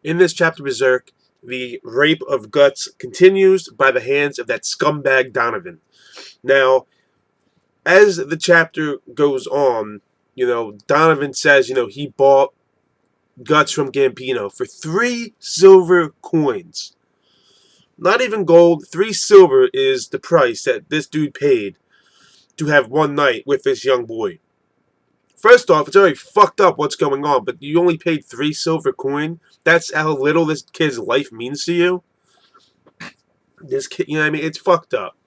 In this chapter, Berserk, the rape of Guts continues by the hands of that scumbag Donovan. Now, as the chapter goes on, Donovan says, he bought Guts from Gambino for 3 silver coins. Not even gold, 3 silver is the price that this dude paid to have one night with this young boy. First off, it's already fucked up what's going on, but you only paid 3 silver coin? That's how little this kid's life means to you? This kid, you know what I mean? It's fucked up.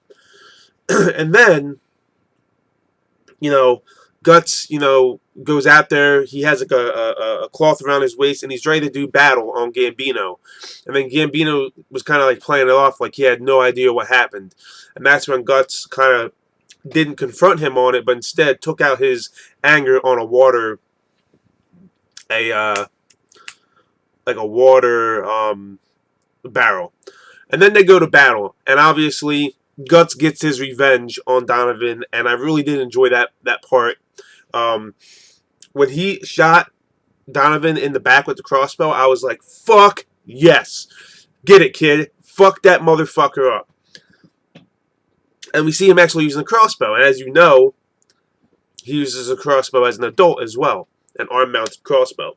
And then, Guts, goes out there. He has like a cloth around his waist, and he's ready to do battle on Gambino. And then Gambino was kind of like playing it off like he had no idea what happened. And that's when Guts kind of didn't confront him on it, but instead took out his anger on a water barrel. And then they go to battle, and obviously Guts gets his revenge on Donovan, and I really did enjoy that part. When he shot Donovan in the back with the crossbow, I was like, fuck yes. Get it, kid. Fuck that motherfucker up. And we see him actually using a crossbow. And as you know, he uses a crossbow as an adult as well. An arm-mounted crossbow.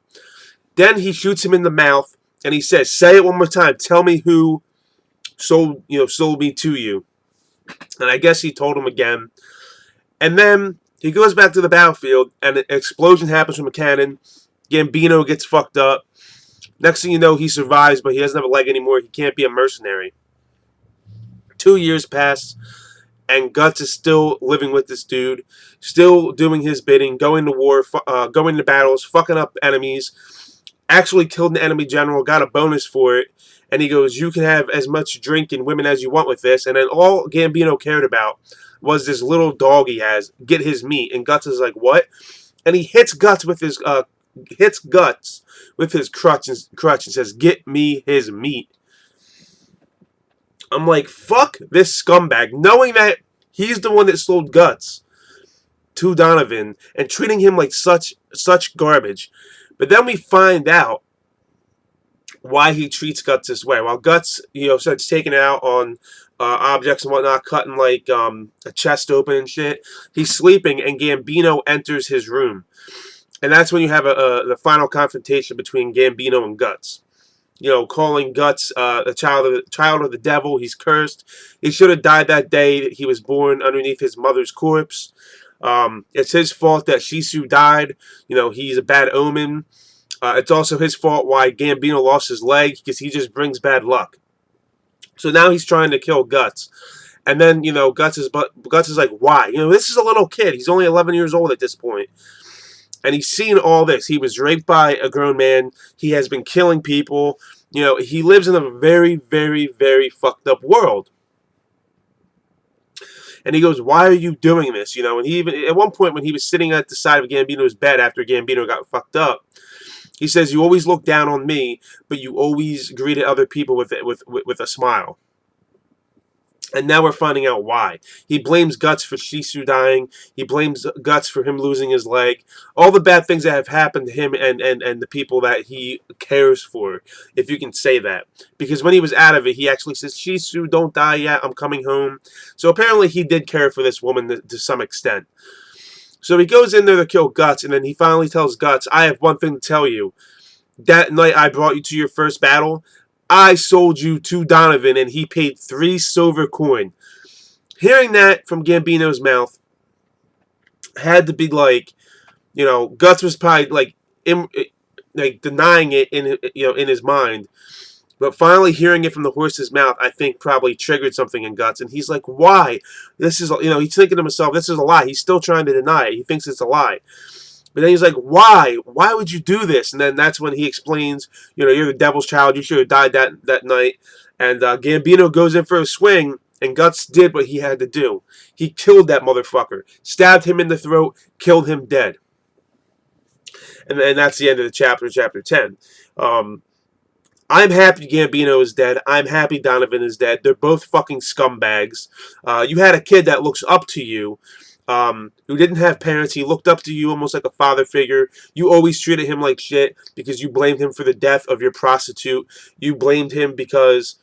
Then he shoots him in the mouth, and he says, say it one more time. Tell me who sold me to you. And I guess he told him again. And then he goes back to the battlefield, and an explosion happens from a cannon. Gambino gets fucked up. Next thing you know, he survives, but he doesn't have a leg anymore. He can't be a mercenary. 2 years pass, and Guts is still living with this dude, still doing his bidding, going to war, going to battles, fucking up enemies. Actually killed an enemy general, got a bonus for it. And he goes, you can have as much drink and women as you want with this. And then all Gambino cared about was this little dog he has. Get his meat. And Guts is like, what? And he hits Guts with his crutch and says, get me his meat. I'm like, fuck this scumbag. Knowing that he's the one that sold Guts to Donovan and treating him like such garbage. But then we find out why he treats Guts this way. While Guts, starts taking it out on objects and whatnot, cutting like a chest open and shit, he's sleeping, and Gambino enters his room. And that's when you have the final confrontation between Gambino and Guts. Calling Guts a child of the devil. He's cursed. He should have died that day he was born underneath his mother's corpse. It's his fault that Shisu died. He's a bad omen. It's also his fault why Gambino lost his leg, because he just brings bad luck. So now he's trying to kill Guts. And then, Guts is like, why? This is a little kid. He's only 11 years old at this point. And he's seen all this. He was raped by a grown man. He has been killing people. He lives in a very, very, very fucked up world. And he goes, why are you doing this? And he even, at one point when he was sitting at the side of Gambino's bed after Gambino got fucked up, he says, you always look down on me, but you always greeted other people with a smile. And now we're finding out why. He blames Guts for Shisu dying. He blames Guts for him losing his leg. All the bad things that have happened to him and the people that he cares for, if you can say that. Because when he was out of it, he actually says, Shisu, don't die yet. I'm coming home. So apparently he did care for this woman to some extent. So he goes in there to kill Guts, and then he finally tells Guts, I have one thing to tell you. That night I brought you to your first battle, I sold you to Donovan, and he paid 3 silver coin. Hearing that from Gambino's mouth had to be like, Guts was probably like denying it in his mind. But finally hearing it from the horse's mouth, I think probably triggered something in Guts. And he's like, why? This is, he's thinking to himself, this is a lie. He's still trying to deny it. He thinks it's a lie. But then he's like, why? Why would you do this? And then that's when he explains, you're the devil's child. You should have died that night. And Gambino goes in for a swing, and Guts did what he had to do. He killed that motherfucker. Stabbed him in the throat, killed him dead. And that's the end of the chapter 10. I'm happy Gambino is dead. I'm happy Donovan is dead. They're both fucking scumbags. You had a kid that looks up to you. who didn't have parents. He looked up to you almost like a father figure. You always treated him like shit because you blamed him for the death of your prostitute. You blamed him because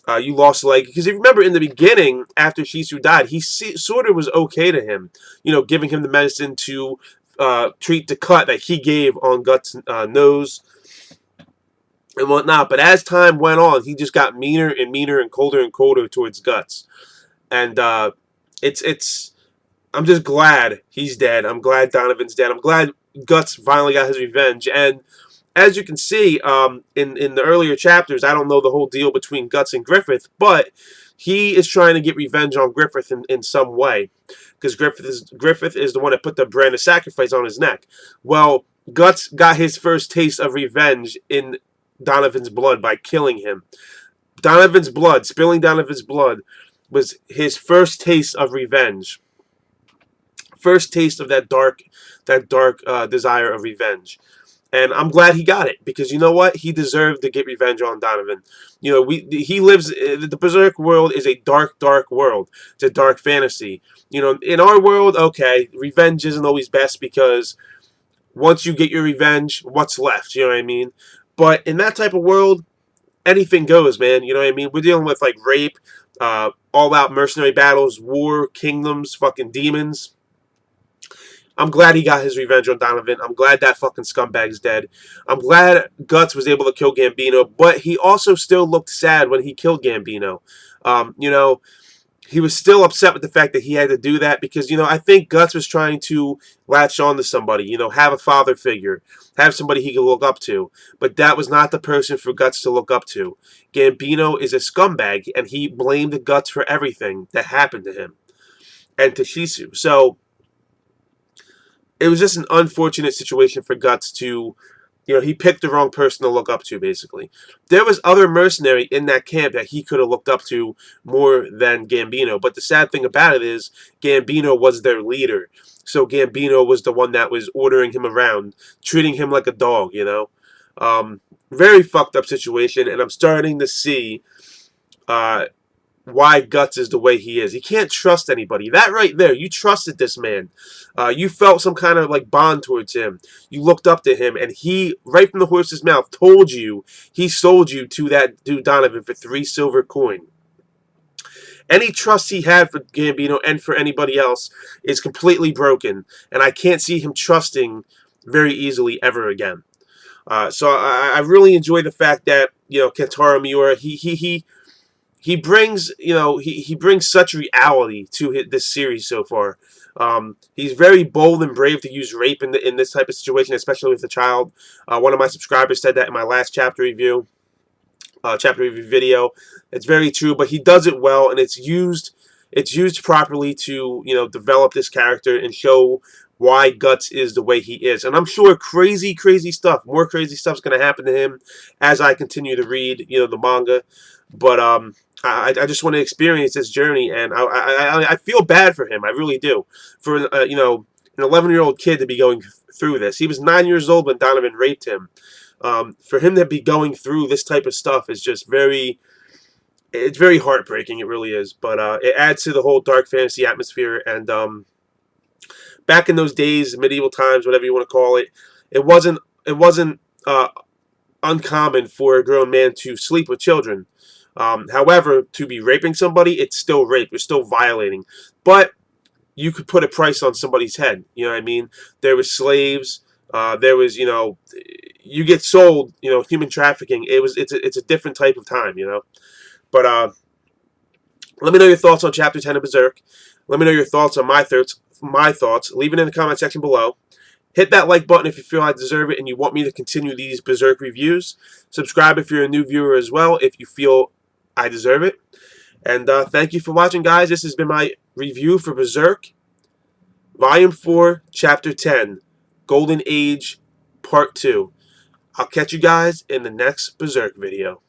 you lost a leg. Because if you remember in the beginning, after Shisu died, he sort of was okay to him, giving him the medicine to treat the cut that he gave on Guts' nose and whatnot. But as time went on, he just got meaner and meaner and colder towards Guts. And it's I'm just glad he's dead. I'm glad Donovan's dead. I'm glad Guts finally got his revenge. And as you can see in the earlier chapters, I don't know the whole deal between Guts and Griffith, but he is trying to get revenge on Griffith in some way, because Griffith is the one that put the brand of sacrifice on his neck. Well, Guts got his first taste of revenge in Donovan's blood by killing him. Spilling Donovan's blood, was his first taste of revenge. First taste of that dark desire of revenge. And I'm glad he got it, because you know what? He deserved to get revenge on Donovan. He lives, the Berserk world is a dark, dark world. It's a dark fantasy. In our world, okay, revenge isn't always best, because once you get your revenge, what's left? You know what I mean? But in that type of world, anything goes, man. You know what I mean? We're dealing with like rape, all-out mercenary battles, war, kingdoms, fucking demons. I'm glad he got his revenge on Donovan. I'm glad that fucking scumbag's dead. I'm glad Guts was able to kill Gambino, but he also still looked sad when he killed Gambino. He was still upset with the fact that he had to do that, because, I think Guts was trying to latch on to somebody, have a father figure, have somebody he could look up to. But that was not the person for Guts to look up to. Gambino is a scumbag, and he blamed Guts for everything that happened to him and to Shisu. So it was just an unfortunate situation for Guts to, he picked the wrong person to look up to, basically. There was other mercenary in that camp that he could have looked up to more than Gambino. But the sad thing about it is Gambino was their leader. So Gambino was the one that was ordering him around, treating him like a dog, Very fucked up situation, and I'm starting to see why Guts is the way he is. He can't trust anybody. That right there, you trusted this man. You felt some kind of like bond towards him. You looked up to him, and he, right from the horse's mouth, told you he sold you to that dude Donovan for 3 silver coin. Any trust he had for Gambino and for anybody else is completely broken, and I can't see him trusting very easily ever again. So I really enjoy the fact that Kentaro Miura, he brings, he brings such reality to this series so far. He's very bold and brave to use rape in this type of situation, especially with a child. One of my subscribers said that in my last chapter review video. It's very true, but he does it well, and it's used properly to develop this character and show why Guts is the way he is. And I'm sure more crazy stuff's going to happen to him as I continue to read the manga. But I just want to experience this journey, and I feel bad for him. I really do. For an 11-year-old kid to be going through this. He was 9 years old when Donovan raped him. For him to be going through this type of stuff is just it's very heartbreaking. It really is. But it adds to the whole dark fantasy atmosphere. And back in those days, medieval times, whatever you want to call it, it wasn't uncommon for a grown man to sleep with children. However, to be raping somebody, it's still rape. You're still violating. But you could put a price on somebody's head. You know what I mean? There was slaves. There was, you get sold. Human trafficking. It's a different type of time. But let me know your thoughts on Chapter 10 of Berserk. Let me know your thoughts on my thoughts. Leave it in the comment section below. Hit that like button if you feel I deserve it and you want me to continue these Berserk reviews. Subscribe if you're a new viewer as well, if you feel I deserve it. And thank you for watching, guys. This has been my review for Berserk, Volume 4, Chapter 10, Golden Age, Part 2. I'll catch you guys in the next Berserk video.